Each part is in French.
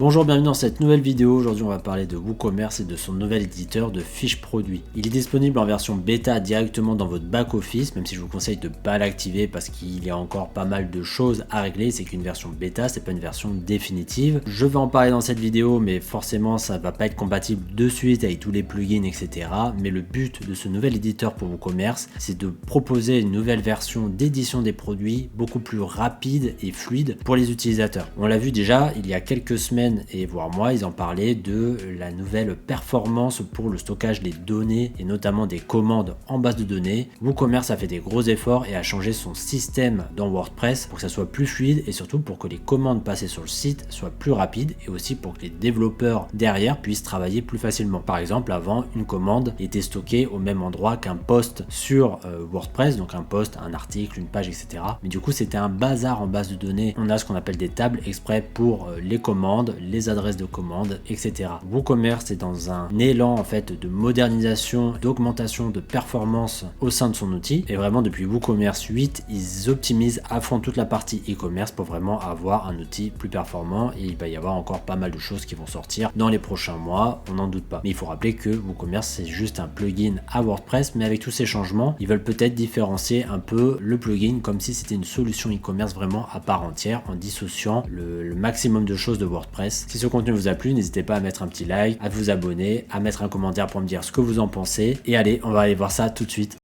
Bonjour, bienvenue dans cette nouvelle vidéo. Aujourd'hui on va parler de WooCommerce et de son nouvel éditeur de fiches produits. Il est disponible en version bêta directement dans votre back-office, même si je vous conseille de ne pas l'activer parce qu'il y a encore pas mal de choses à régler. C'est qu'une version bêta, c'est pas une version définitive. Je vais en parler dans cette vidéo, mais forcément ça va pas être compatible de suite avec tous les plugins, etc. Mais le but de ce nouvel éditeur pour WooCommerce, c'est de proposer une nouvelle version d'édition des produits beaucoup plus rapide et fluide pour les utilisateurs. On l'a vu déjà il y a quelques semaines et voire mois, ils en parlaient de la nouvelle performance pour le stockage des données et notamment des commandes en base de données. WooCommerce a fait des gros efforts et a changé son système dans WordPress pour que ça soit plus fluide et surtout pour que les commandes passées sur le site soient plus rapides et aussi pour que les développeurs derrière puissent travailler plus facilement. Par exemple, avant, une commande était stockée au même endroit qu'un post sur WordPress, donc un post, un article, une page, etc. Mais du coup, c'était un bazar en base de données. On a ce qu'on appelle des tables exprès pour les commandes, les adresses de commandes, etc. WooCommerce est dans un élan en fait de modernisation, d'augmentation de performance au sein de son outil. Et vraiment depuis WooCommerce 8, ils optimisent à fond toute la partie e-commerce pour vraiment avoir un outil plus performant. Et il va y avoir encore pas mal de choses qui vont sortir dans les prochains mois, on n'en doute pas. Mais il faut rappeler que WooCommerce c'est juste un plugin à WordPress, mais avec tous ces changements, ils veulent peut-être différencier un peu le plugin comme si c'était une solution e-commerce vraiment à part entière en dissociant le maximum de choses de WordPress. Si ce contenu vous a plu, n'hésitez pas à mettre un petit like, à vous abonner, à mettre un commentaire pour me dire ce que vous en pensez. Et allez, on va aller voir ça tout de suite.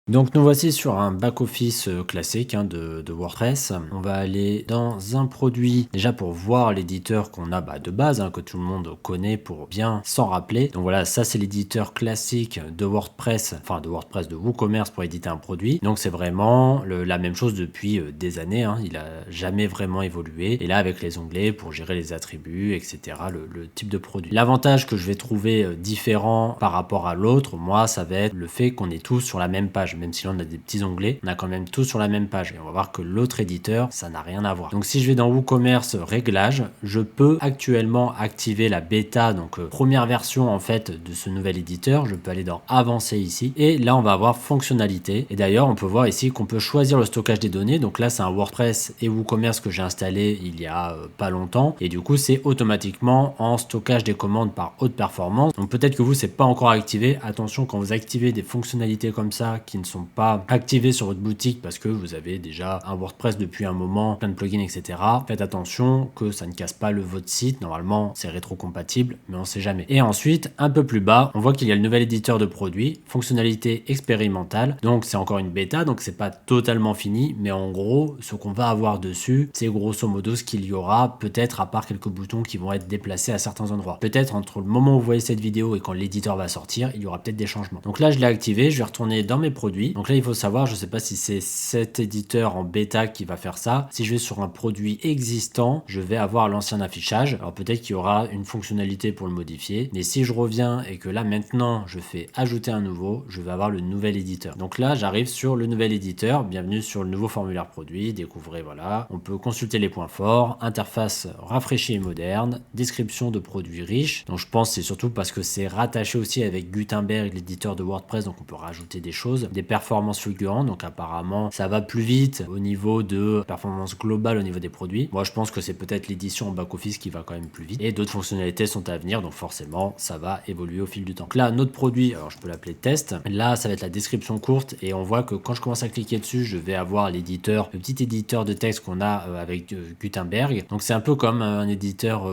Donc nous voici sur un back-office classique de WordPress. On va aller dans un produit déjà pour voir l'éditeur qu'on a de base, que tout le monde connaît pour bien s'en rappeler. Donc voilà, ça c'est l'éditeur classique de WordPress, de WooCommerce pour éditer un produit. Donc c'est vraiment la même chose depuis des années, il a jamais vraiment évolué. Et là avec les onglets pour gérer les attributs, etc., le type de produit. L'avantage que je vais trouver différent par rapport à l'autre, moi ça va être le fait qu'on est tous sur la même page. Même si là on a des petits onglets, on a quand même tous sur la même page et on va voir que l'autre éditeur ça n'a rien à voir. Donc si je vais dans WooCommerce réglages, je peux actuellement activer la bêta, donc première version en fait de ce nouvel éditeur. Je peux aller dans avancer ici et là on va avoir fonctionnalité et d'ailleurs on peut voir ici qu'on peut choisir le stockage des données. Donc là c'est un WordPress et WooCommerce que j'ai installé il y a pas longtemps et du coup c'est automatiquement en stockage des commandes par haute performance. Donc peut-être que vous c'est pas encore activé. Attention, quand vous activez des fonctionnalités comme ça qui ne sont pas activés sur votre boutique parce que vous avez déjà un WordPress depuis un moment, plein de plugins, etc. Faites attention que ça ne casse pas votre site. Normalement, c'est rétro-compatible, mais on sait jamais. Et ensuite, un peu plus bas, on voit qu'il y a le nouvel éditeur de produits, fonctionnalité expérimentale. Donc, c'est encore une bêta, donc c'est pas totalement fini, mais en gros, ce qu'on va avoir dessus, c'est grosso modo ce qu'il y aura, peut-être à part quelques boutons qui vont être déplacés à certains endroits. Peut-être entre le moment où vous voyez cette vidéo et quand l'éditeur va sortir, il y aura peut-être des changements. Donc là, je l'ai activé, je vais retourner dans mes produits. Donc là, il faut savoir, je ne sais pas si c'est cet éditeur en bêta qui va faire ça. Si je vais sur un produit existant, je vais avoir l'ancien affichage. Alors peut-être qu'il y aura une fonctionnalité pour le modifier. Mais si je reviens et que là maintenant, je fais ajouter un nouveau, je vais avoir le nouvel éditeur. Donc là, j'arrive sur le nouvel éditeur. Bienvenue sur le nouveau formulaire produit. Découvrez, voilà. On peut consulter les points forts. Interface rafraîchie et moderne. Description de produits riches. Donc je pense que c'est surtout parce que c'est rattaché aussi avec Gutenberg, l'éditeur de WordPress. Donc on peut rajouter des choses. Des performances fulgurantes, donc apparemment ça va plus vite au niveau de performance globale au niveau des produits. Moi je pense que c'est peut-être l'édition en back-office qui va quand même plus vite et d'autres fonctionnalités sont à venir, donc forcément ça va évoluer au fil du temps. Donc là notre produit, alors je peux l'appeler test, là ça va être la description courte et on voit que quand je commence à cliquer dessus je vais avoir l'éditeur, le petit éditeur de texte qu'on a avec Gutenberg. Donc c'est un peu comme un éditeur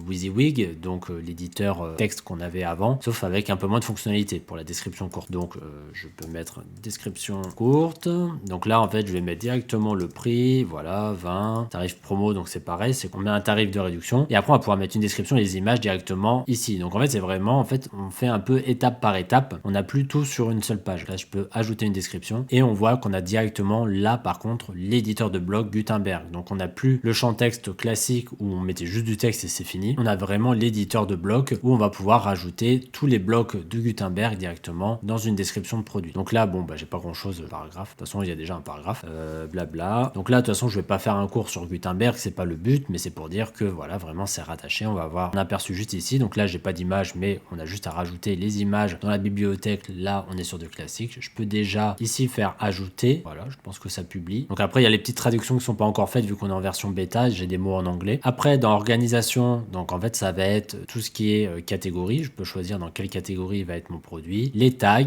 WYSIWYG, donc l'éditeur texte qu'on avait avant, sauf avec un peu moins de fonctionnalités pour la description courte. Donc je peux mettre description courte. Donc là, en fait, je vais mettre directement le prix. Voilà, 20. Tarif promo, donc c'est pareil. C'est qu'on met un tarif de réduction. Et après, on va pouvoir mettre une description et les images directement ici. Donc en fait, c'est vraiment, on fait un peu étape par étape. On n'a plus tout sur une seule page. Là, je peux ajouter une description et on voit qu'on a directement là, par contre, l'éditeur de blog Gutenberg. Donc on n'a plus le champ texte classique où on mettait juste du texte et c'est fini. On a vraiment l'éditeur de bloc où on va pouvoir rajouter tous les blocs de Gutenberg directement dans une description de produit. Donc là, bon, j'ai pas grand chose paragraphe. De toute façon, il y a déjà un paragraphe. Blabla. Donc là, de toute façon, je vais pas faire un cours sur Gutenberg, c'est pas le but, mais c'est pour dire que voilà, vraiment, c'est rattaché. On va avoir un aperçu juste ici. Donc là, j'ai pas d'image, mais on a juste à rajouter les images dans la bibliothèque. Là, on est sur du classique. Je peux déjà ici faire ajouter. Voilà, je pense que ça publie. Donc après, il y a les petites traductions qui sont pas encore faites vu qu'on est en version bêta. J'ai des mots en anglais. Après, dans organisation, donc en fait, ça va être tout ce qui est catégorie. Je peux choisir dans quelle catégorie va être mon produit. Les tags,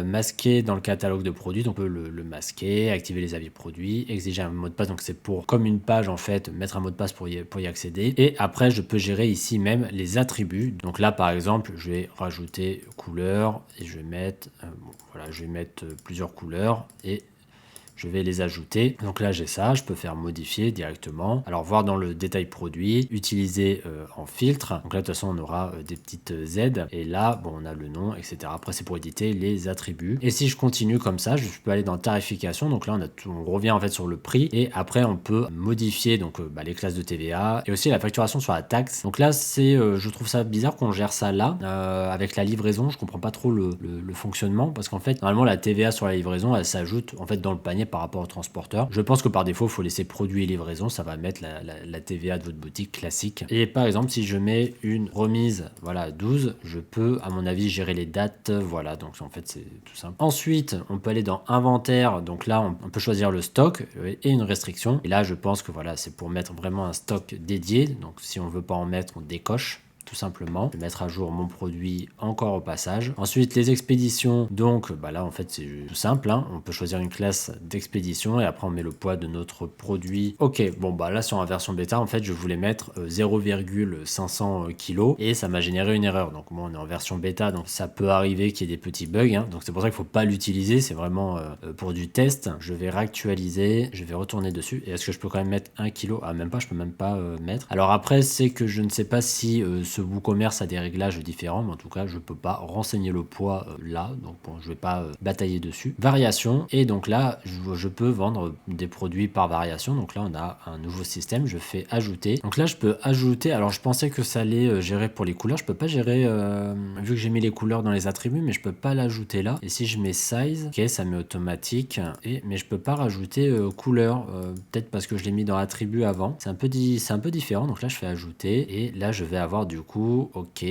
masquer dans le catalogue de produits. Donc on peut le masquer, activer les avis produits, exiger un mot de passe. Donc c'est pour, comme une page en fait, mettre un mot de passe pour y accéder. Et après, je peux gérer ici même les attributs. Donc là, par exemple, je vais rajouter couleur et je vais mettre, voilà, je vais mettre plusieurs couleurs et je vais les ajouter. Donc là, j'ai ça, je peux faire modifier directement. Alors, voir dans le détail produit, utiliser en filtre. Donc là, de toute façon, on aura des petites Z. Et là, bon, on a le nom, etc. Après, c'est pour éditer les attributs. Et si je continue comme ça, je peux aller dans tarification. Donc là, on revient en fait sur le prix. Et après, on peut modifier donc les classes de TVA et aussi la facturation sur la taxe. Donc là, je trouve ça bizarre qu'on gère ça là. Avec la livraison, je comprends pas trop le fonctionnement parce qu'en fait, normalement, la TVA sur la livraison, elle s'ajoute en fait dans le panier par rapport au transporteur. Je pense que par défaut, il faut laisser produit et livraison, ça va mettre la TVA de votre boutique classique. Et par exemple, si je mets une remise, voilà, 12, je peux, à mon avis, gérer les dates, voilà, donc en fait, c'est tout simple. Ensuite, on peut aller dans inventaire, donc là, on peut choisir le stock et une restriction. Et là, je pense que voilà, c'est pour mettre vraiment un stock dédié, donc si on veut pas en mettre, on décoche. Tout simplement, je vais mettre à jour mon produit encore au passage. Ensuite, les expéditions, donc là en fait c'est tout simple, hein. On peut choisir une classe d'expédition et après on met le poids de notre produit. Ok, bon là sur la version bêta en fait je voulais mettre 0,500 kg et ça m'a généré une erreur. Donc bon, on est en version bêta, donc ça peut arriver qu'il y ait des petits bugs, hein. Donc c'est pour ça qu'il faut pas l'utiliser, c'est vraiment pour du test. Je vais réactualiser, je vais retourner dessus et est-ce que je peux quand même mettre 1 kg? Ah même pas, je peux même pas mettre. Alors après c'est que je ne sais pas si ce WooCommerce a des réglages différents, mais en tout cas, je peux pas renseigner le poids là, donc bon, je vais pas batailler dessus. Variation, et donc là, je peux vendre des produits par variation, donc là, on a un nouveau système, je fais ajouter. Donc là, je peux ajouter, alors je pensais que ça allait gérer pour les couleurs, je peux pas gérer, vu que j'ai mis les couleurs dans les attributs, mais je peux pas l'ajouter là. Et si je mets size, ok, ça met automatique, mais je peux pas rajouter couleur, peut-être parce que je l'ai mis dans attribut avant. C'est un peu différent, donc là, je fais ajouter, et là, je vais avoir du coup, ok,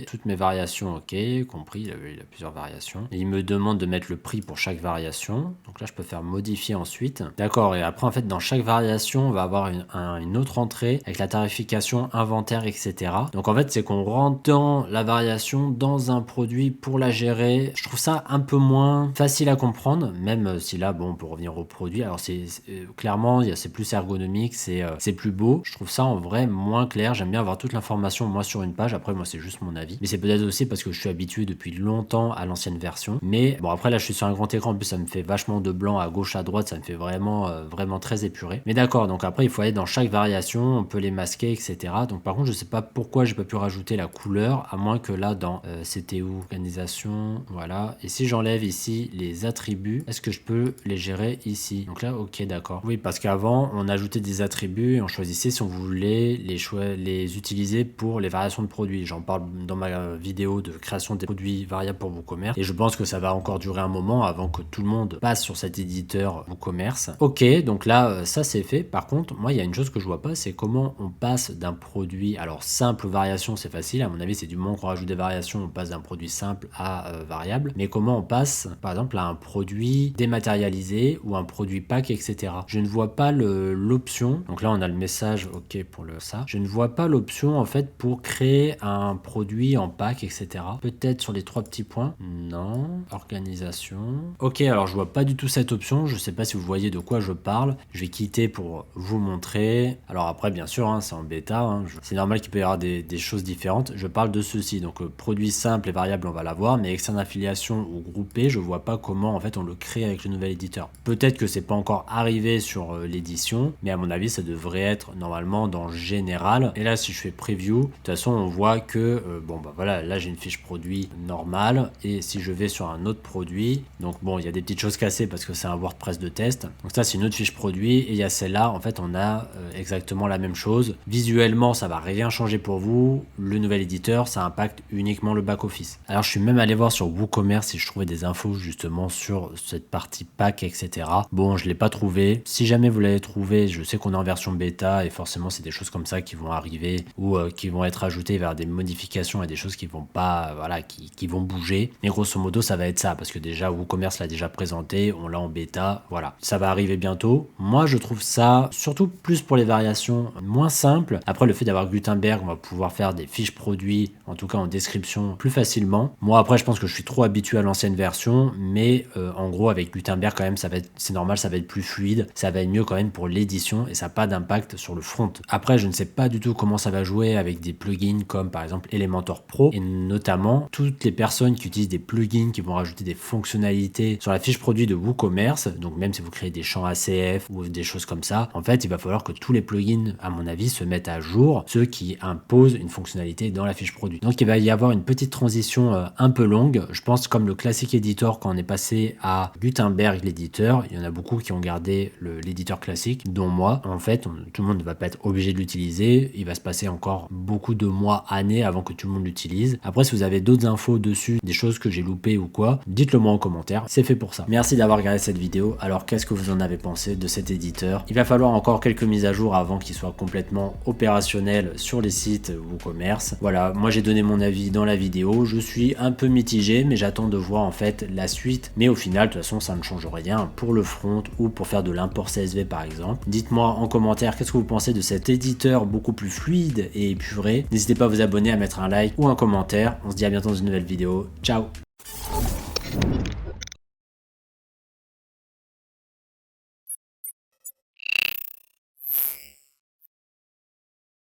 toutes mes variations, ok, compris, il a plusieurs variations. Et il me demande de mettre le prix pour chaque variation. Donc là, je peux faire modifier ensuite. D'accord, et après, en fait, dans chaque variation, on va avoir une autre entrée avec la tarification, inventaire, etc. Donc en fait, c'est qu'on rentre dans la variation, dans un produit pour la gérer. Je trouve ça un peu moins facile à comprendre, même si là, bon, on peut revenir au produit. Alors clairement, c'est plus ergonomique, c'est plus beau. Je trouve ça en vrai moins clair. J'aime bien avoir toute l'information, moi, sur une page. Après, moi, c'est juste mon avis. Mais c'est peut-être aussi parce que je suis habitué depuis longtemps à l'ancienne version. Mais bon, après, là, je suis sur un grand écran. En plus, ça me fait vachement de blanc à gauche, à droite. Ça me fait vraiment, vraiment très épuré. Mais d'accord, donc après, il faut aller dans chaque variation. On peut les masquer, etc. Donc, par contre, je sais pas pourquoi j'ai pas pu rajouter la couleur, à moins que là, dans c'était où organisation, voilà. Et si j'enlève ici les attributs, est-ce que je peux les gérer ici? Donc là, ok, d'accord. Oui, parce qu'avant, on ajoutait des attributs et on choisissait si on voulait les utiliser pour les variations de produits. J'en parle dans ma vidéo de création des produits variables pour WooCommerce et je pense que ça va encore durer un moment avant que tout le monde passe sur cet éditeur WooCommerce. Ok, donc là ça c'est fait. Par contre, moi il y a une chose que je vois pas, c'est comment on passe d'un produit, alors simple variation c'est facile, à mon avis c'est du moment qu'on rajoute des variations, on passe d'un produit simple à variable, mais comment on passe par exemple à un produit dématérialisé ou un produit pack, etc. Je ne vois pas l'option, donc là on a le message ok pour ça, je ne vois pas l'option en fait pour créer un produit en pack, etc. Peut-être sur les 3 petits points. Non. Organisation. Ok, alors je vois pas du tout cette option. Je sais pas si vous voyez de quoi je parle. Je vais quitter pour vous montrer. Alors après, bien sûr, hein, c'est en bêta. Hein. C'est normal qu'il peut y avoir des choses différentes. Je parle de ceci. Donc, produit simple et variable, on va l'avoir. Mais externe affiliation ou groupé, je vois pas comment en fait on le crée avec le nouvel éditeur. Peut-être que c'est pas encore arrivé sur l'édition. Mais à mon avis, ça devrait être normalement dans général. Et là, si je fais preview, de toute façon, façon, on voit que, bon, bah voilà, là j'ai une fiche produit normale, et si je vais sur un autre produit, donc bon, il y a des petites choses cassées parce que c'est un WordPress de test. Donc ça, c'est une autre fiche produit, et il y a celle-là, en fait, on a exactement la même chose. Visuellement, ça va rien changer pour vous. Le nouvel éditeur, ça impacte uniquement le back-office. Alors, je suis même allé voir sur WooCommerce si je trouvais des infos justement sur cette partie pack, etc. Bon, je l'ai pas trouvé. Si jamais vous l'avez trouvé, je sais qu'on est en version bêta, et forcément, c'est des choses comme ça qui vont arriver, ou qui vont être ajoutées vers des modifications et des choses qui vont pas, voilà, qui vont bouger. Mais grosso modo, ça va être ça, parce que déjà, WooCommerce l'a déjà présenté, on l'a en bêta, voilà. Ça va arriver bientôt. Moi, je trouve ça, surtout plus pour les variations, moins simple. Après, le fait d'avoir Gutenberg, on va pouvoir faire des fiches produits, en tout cas en description, plus facilement. Moi, après, je pense que je suis trop habitué à l'ancienne version, mais en gros, avec Gutenberg, quand même, c'est normal, ça va être plus fluide, ça va être mieux quand même pour l'édition, et ça n'a pas d'impact sur le front. Après, je ne sais pas du tout comment ça va jouer avec des plugins comme par exemple Elementor Pro, et notamment toutes les personnes qui utilisent des plugins qui vont rajouter des fonctionnalités sur la fiche produit de WooCommerce. Donc même si vous créez des champs ACF ou des choses comme ça, en fait, il va falloir que tous les plugins, à mon avis, se mettent à jour, ceux qui imposent une fonctionnalité dans la fiche produit. Donc il va y avoir une petite transition un peu longue. Je pense comme le Classic Editor, quand on est passé à Gutenberg l'éditeur, il y en a beaucoup qui ont gardé l'éditeur classique, dont moi. En fait, tout le monde ne va pas être obligé de l'utiliser. Il va se passer encore beaucoup de mois, années avant que tout le monde l'utilise. Après, si vous avez d'autres infos dessus, des choses que j'ai loupées ou quoi, dites-le moi en commentaire. C'est fait pour ça. Merci d'avoir regardé cette vidéo. Alors, qu'est-ce que vous en avez pensé de cet éditeur? Il va falloir encore quelques mises à jour avant qu'il soit complètement opérationnel sur les sites WooCommerce. Voilà, moi j'ai donné mon avis dans la vidéo. Je suis un peu mitigé, mais j'attends de voir en fait la suite. Mais au final, de toute façon, ça ne change rien pour le front ou pour faire de l'import CSV par exemple. Dites-moi en commentaire qu'est-ce que vous pensez de cet éditeur beaucoup plus fluide et épuré. N'hésitez pas à vous abonner, à mettre un like ou un commentaire. On se dit à bientôt dans une nouvelle vidéo. Ciao!